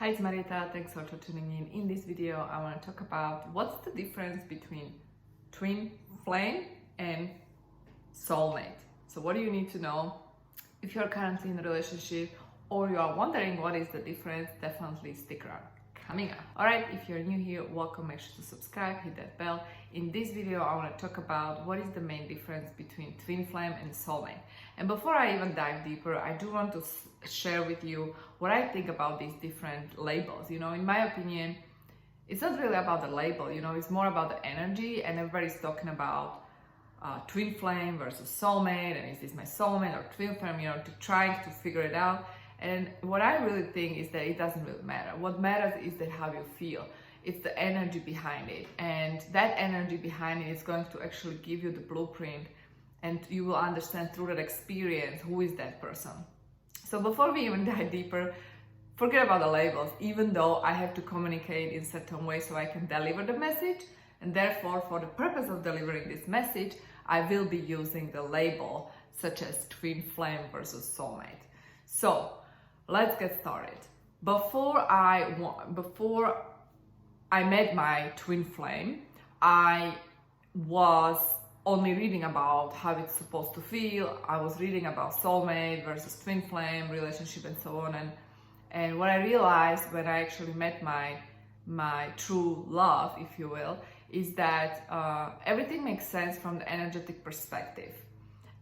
Hi, it's Marieta. Thanks for tuning in. In this video, I want to talk about what's the difference between twin flame and soulmate. So what do you need to know if you're currently in a relationship or you are wondering what is the difference? Definitely stick around. Coming up. Alright, if you're new here, welcome. Make sure to subscribe, hit that bell. In this video, I want to talk about what is the main difference between twin flame and soulmate. And before I even dive deeper, I do want to share with you what I think about these different labels. In my opinion, it's not really about the label, it's more about the energy, and everybody's talking about twin flame versus soulmate, and is this my soulmate or twin flame, trying to figure it out. And what I really think is that it doesn't really matter. What matters is that how you feel. It's the energy behind it. And that energy behind it is going to actually give you the blueprint, and you will understand through that experience who is that person. So before we even dive deeper, forget about the labels, even though I have to communicate in certain way so I can deliver the message. And therefore, for the purpose of delivering this message, I will be using the label such as twin flame versus soulmate. So let's get started. Before I met my twin flame, I was only reading about how it's supposed to feel. I was reading about soulmate versus twin flame relationship and so on. And what I realized when I actually met my true love, if you will, is that everything makes sense from the energetic perspective.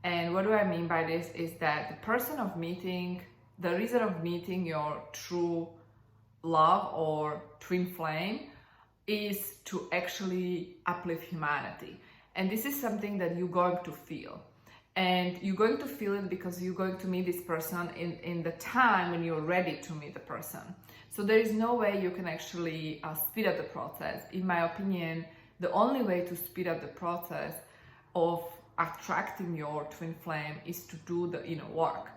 And what do I mean by this is that the reason of meeting your true love or twin flame is to actually uplift humanity. And this is something that you're going to feel. And you're going to feel it because you're going to meet this person in the time when you're ready to meet the person. So there is no way you can actually speed up the process. In my opinion, the only way to speed up the process of attracting your twin flame is to do the inner work.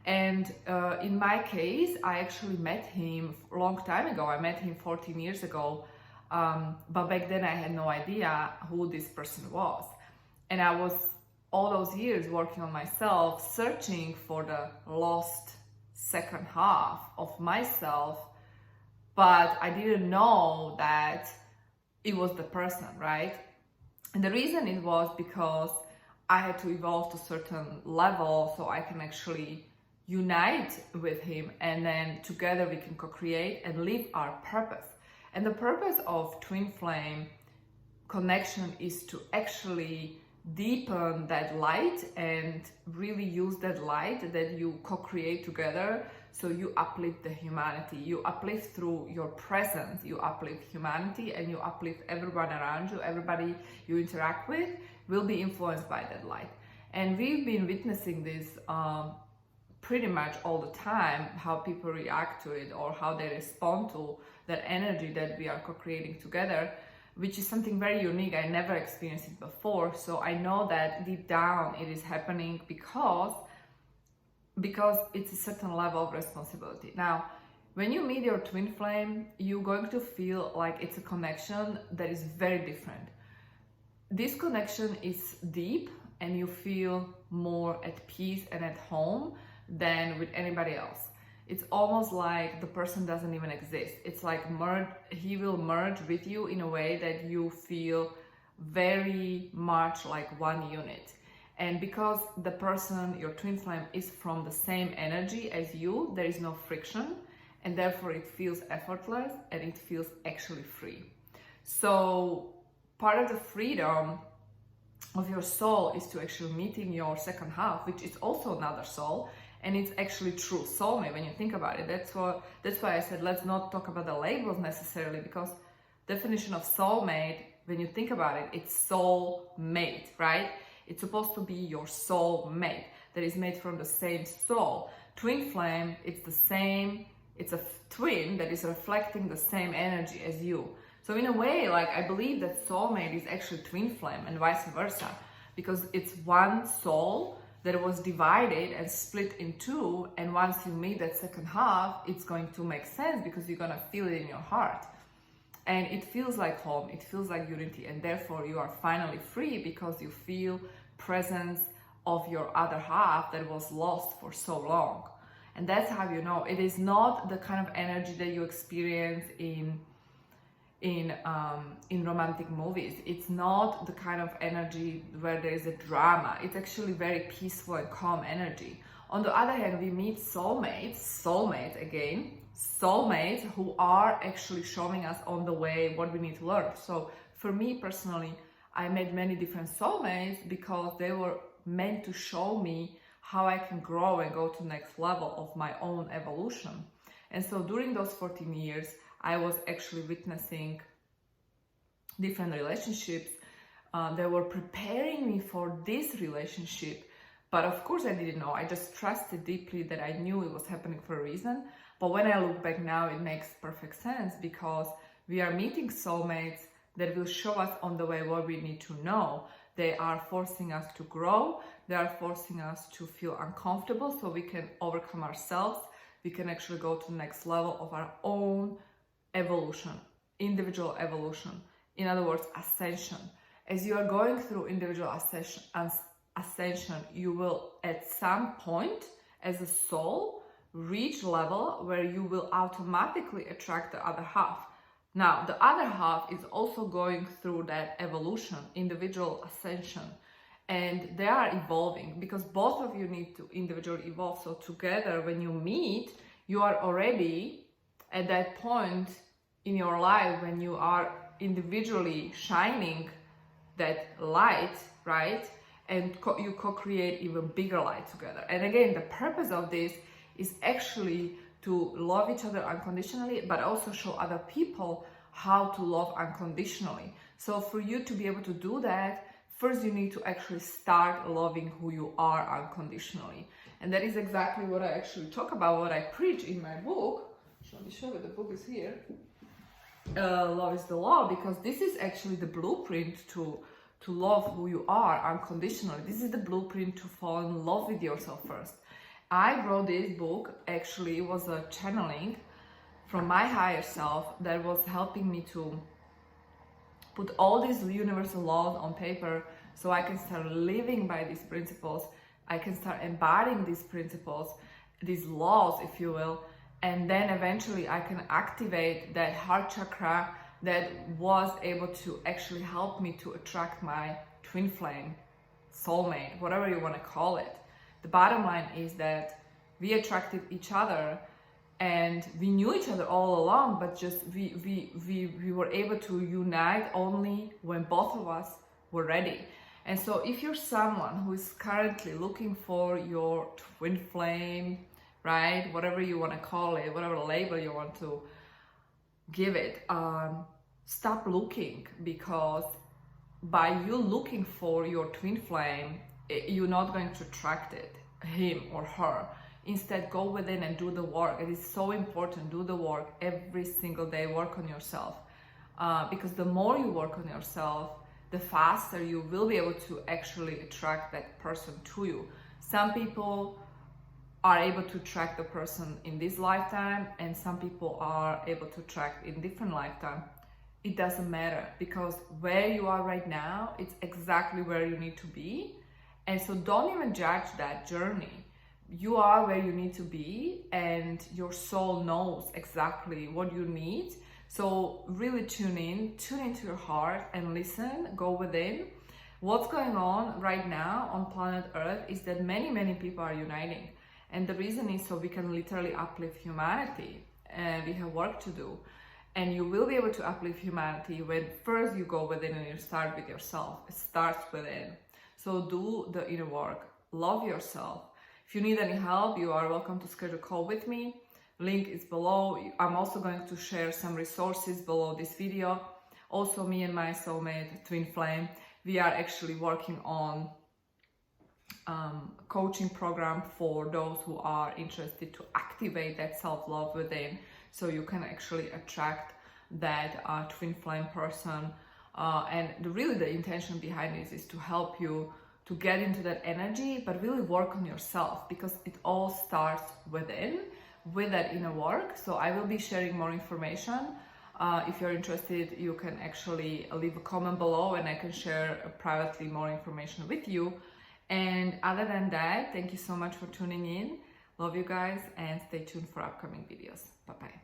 And in my case, I actually met him a long time ago. I met him 14 years ago. But back then I had no idea who this person was. And I was all those years working on myself, searching for the lost second half of myself. But I didn't know that it was the person, right? And the reason it was because I had to evolve to a certain level so I can actually unite with him, and then together we can co-create and live our purpose. And the purpose of twin flame connection is to actually deepen that light and really use that light that you co-create together, so you uplift the humanity. You uplift through your presence, you uplift humanity, and you uplift everyone around you. Everybody you interact with will be influenced by that light. And we've been witnessing this pretty much all the time, how people react to it or how they respond to that energy that we are co-creating together, which is something very unique. I never experienced it before. So I know that deep down it is happening because it's a certain level of responsibility. Now, when you meet your twin flame, you're going to feel like it's a connection that is very different. This connection is deep and you feel more at peace and at home than with anybody else. It's almost like the person doesn't even exist. It's like he will merge with you in a way that you feel very much like one unit. And because the person, your twin flame, is from the same energy as you, there is no friction, and therefore it feels effortless and it feels actually free. So part of the freedom of your soul is to actually meeting your second half, which is also another soul. And it's actually true soulmate when you think about it. That's why I said let's not talk about the labels necessarily, because definition of soulmate, when you think about it, it's soulmate, right? It's supposed to be your soulmate that is made from the same soul. Twin flame, it's the same. It's a twin that is reflecting the same energy as you. So in a way, like, I believe that soulmate is actually twin flame and vice versa, because it's one soul that was divided and split in two, and once you meet that second half, it's going to make sense because you're gonna feel it in your heart. And it feels like home, it feels like unity, and therefore you are finally free because you feel presence of your other half that was lost for so long. And that's how you know. It is not the kind of energy that you experience in romantic movies. It's not the kind of energy where there is a drama. It's actually very peaceful and calm energy. On the other hand, we meet soulmates who are actually showing us on the way what we need to learn. So for me personally, I met many different soulmates because they were meant to show me how I can grow and go to the next level of my own evolution. And so during those 14 years, I was actually witnessing different relationships. They were preparing me for this relationship. But of course I didn't know. I just trusted deeply that I knew it was happening for a reason. But when I look back now, it makes perfect sense because we are meeting soulmates that will show us on the way what we need to know. They are forcing us to grow. They are forcing us to feel uncomfortable so we can overcome ourselves. We can actually go to the next level of our own evolution, individual evolution. In other words, ascension. As you are going through individual ascension, you will at some point as a soul reach level where you will automatically attract the other half. Now, the other half is also going through that evolution, individual ascension, and they are evolving because both of you need to individually evolve. So together, when you meet, you are already at that point in your life when you are individually shining that light, right? And you co-create even bigger light together. And again, the purpose of this is actually to love each other unconditionally, but also show other people how to love unconditionally. So for you to be able to do that, first you need to actually start loving who you are unconditionally. And that is exactly what I actually talk about, what I preach in my book. Let me show you, the book is here. Love is the Law, because this is actually the blueprint to love who you are unconditionally. This is the blueprint to fall in love with yourself first. I wrote this book, actually, it was a channeling from my higher self that was helping me to put all these universal laws on paper so I can start living by these principles. I can start embodying these principles, these laws, if you will, and then eventually I can activate that heart chakra that was able to actually help me to attract my twin flame, soulmate, whatever you want to call it. The bottom line is that we attracted each other and we knew each other all along, but just we were able to unite only when both of us were ready. And so if you're someone who is currently looking for your twin flame, right, whatever you want to call it, whatever label you want to give it, stop looking, because by you looking for your twin flame, you're not going to attract it, him or her. Instead, go within and do the work. It is so important. Do the work every single day. Work on yourself, because the more you work on yourself, the faster you will be able to actually attract that person to you. Some people are able to attract the person in this lifetime, and some people are able to attract in different lifetime. It doesn't matter, because where you are right now, it's exactly where you need to be. And so don't even judge that journey. You are where you need to be, and your soul knows exactly what you need. So really tune into your heart and listen, go within. What's going on right now on planet Earth is that many people are uniting. And the reason is so we can literally uplift humanity, and we have work to do. And you will be able to uplift humanity when first you go within and you start with yourself. It starts within. So do the inner work, love yourself. If you need any help, you are welcome to schedule a call with me. Link is below. I'm also going to share some resources below this video. Also, me and my soulmate, twin flame, we are actually working on coaching program for those who are interested to activate that self-love within, so you can actually attract that twin flame person. And really the intention behind this is to help you to get into that energy, but really work on yourself, because it all starts within, with that inner work. So I will be sharing more information. If you're interested, you can actually leave a comment below and I can share privately more information with you. And other than that, thank you so much for tuning in. Love you guys and stay tuned for upcoming videos. Bye bye.